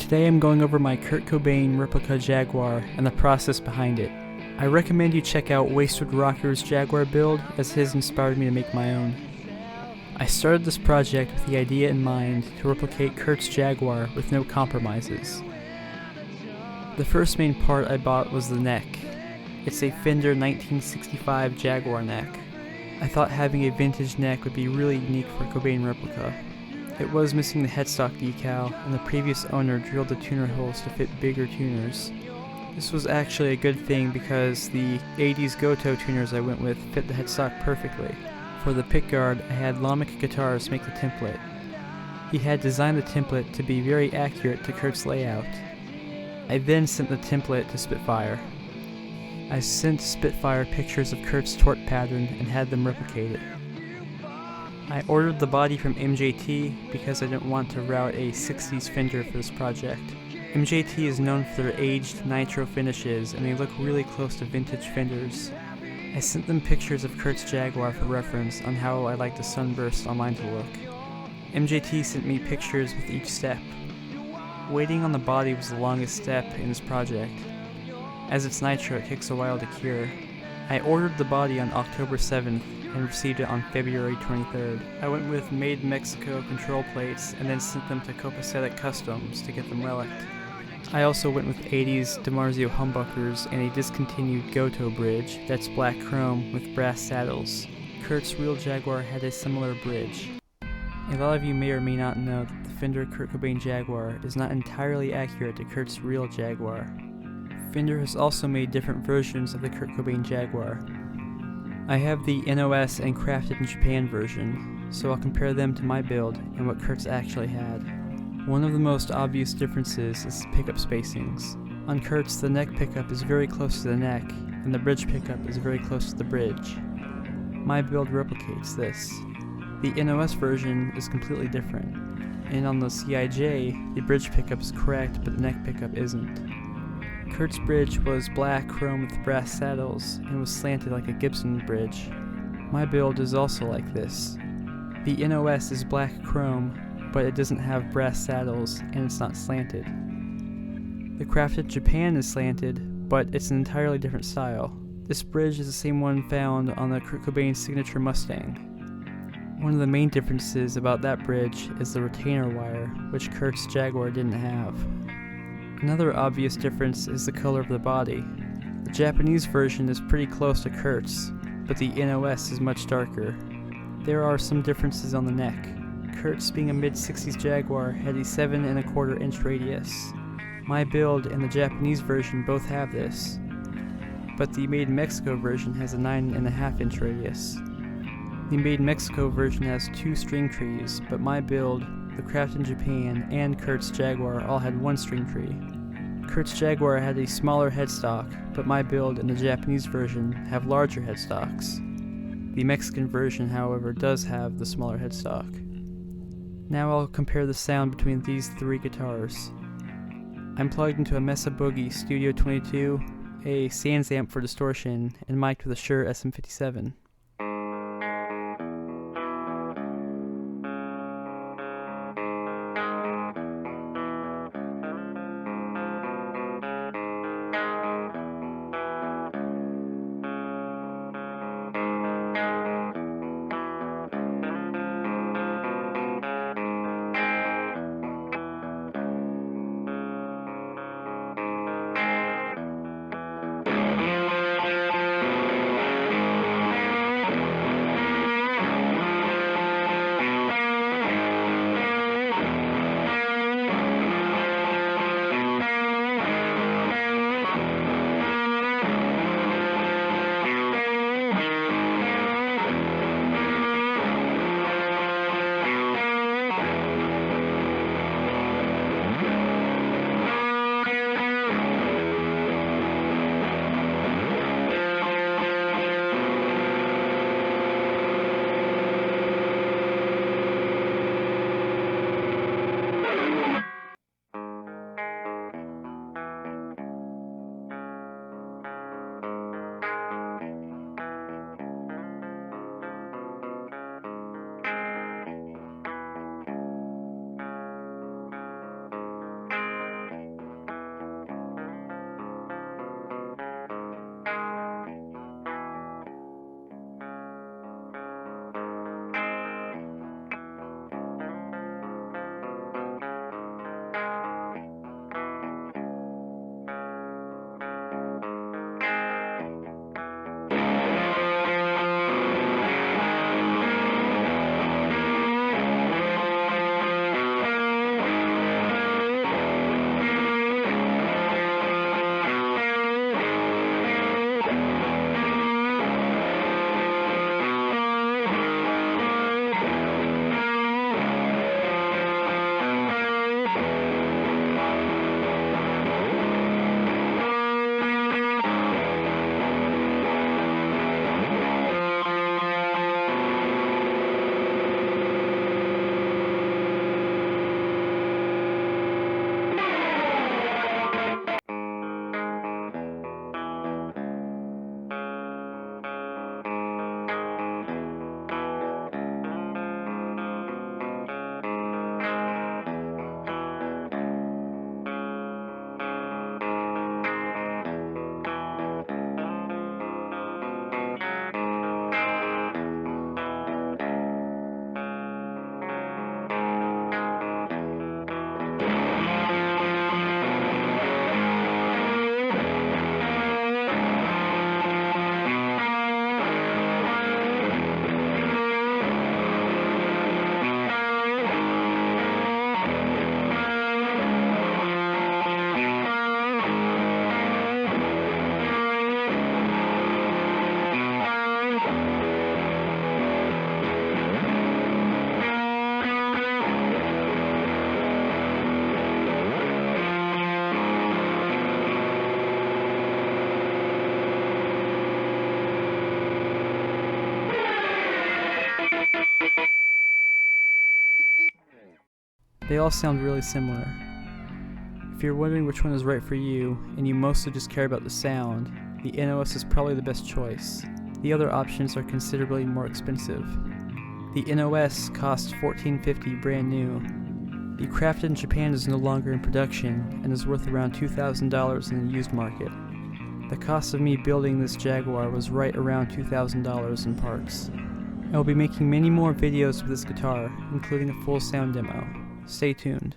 Today I'm going over my Kurt Cobain Replica Jaguar and the process behind it. I recommend you check out Wastewood Rocker's Jaguar build, as his inspired me to make my own. I started this project with the idea in mind to replicate Kurt's Jaguar with no compromises. The first main part I bought was the neck. It's a Fender 1965 Jaguar neck. I thought having a vintage neck would be really unique for a Cobain replica. It was missing the headstock decal, and the previous owner drilled the tuner holes to fit bigger tuners. This was actually a good thing because the 80s Gotoh tuners I went with fit the headstock perfectly. For the pickguard, I had Lamech Guitars make the template. He had designed the template to be very accurate to Kurt's layout. I then sent the template to Spitfire. I sent Spitfire pictures of Kurt's Tort pattern and had them replicate it. I ordered the body from MJT because I didn't want to route a 60s Fender for this project. MJT is known for their aged nitro finishes, and they look really close to vintage Fenders. I sent them pictures of Kurt's Jaguar for reference on how I like the sunburst on mine to look. MJT sent me pictures with each step. Waiting on the body was the longest step in this project. As it's nitro, it takes a while to cure. I ordered the body on October 7th and received it on February 23rd. I went with Made Mexico control plates and then sent them to Copacetic Customs to get them relicked. I also went with 80s DiMarzio humbuckers and a discontinued Gotoh bridge that's black chrome with brass saddles. Kurt's real Jaguar had a similar bridge. A lot of you may or may not know that the Fender Kurt Cobain Jaguar is not entirely accurate to Kurt's real Jaguar. Fender has also made different versions of the Kurt Cobain Jaguar. I have the NOS and Crafted in Japan version, so I'll compare them to my build and what Kurt's actually had. One of the most obvious differences is the pickup spacings. On Kurt's, the neck pickup is very close to the neck, and the bridge pickup is very close to the bridge. My build replicates this. The NOS version is completely different, and on the CIJ, the bridge pickup is correct, but the neck pickup isn't. Kurt's bridge was black chrome with brass saddles and was slanted like a Gibson bridge. My build is also like this. The NOS is black chrome, but it doesn't have brass saddles and it's not slanted. The Crafted Japan is slanted, but it's an entirely different style. This bridge is the same one found on the Kurt Cobain signature Mustang. One of the main differences about that bridge is the retainer wire, which Kurt's Jaguar didn't have. Another obvious difference is the color of the body. The Japanese version is pretty close to Kurt's, but the NOS is much darker. There are some differences on the neck. Kurt's, being a mid-60s Jaguar, had a 7 1/4 inch radius. My build and the Japanese version both have this, but the Made in Mexico version has a 9 1/2 inch radius. The Made in Mexico version has 2 string trees, but my build, the Crafted in Japan, and Kurt's Jaguar all had 1 string tree. Kurt's Jaguar had a smaller headstock, but my build and the Japanese version have larger headstocks. The Mexican version, however, does have the smaller headstock. Now I'll compare the sound between these 3 guitars. I'm plugged into a Mesa Boogie Studio 22, a Sans amp for distortion, and mic'd with a Shure SM57. They all sound really similar. If you're wondering which one is right for you, and you mostly just care about the sound, the NOS is probably the best choice. The other options are considerably more expensive. The NOS costs $1450 brand new. The crafted in Japan is no longer in production and is worth around $2,000 in the used market. The cost of me building this Jaguar was right around $2,000 in parts. I will be making many more videos with this guitar, including a full sound demo. Stay tuned.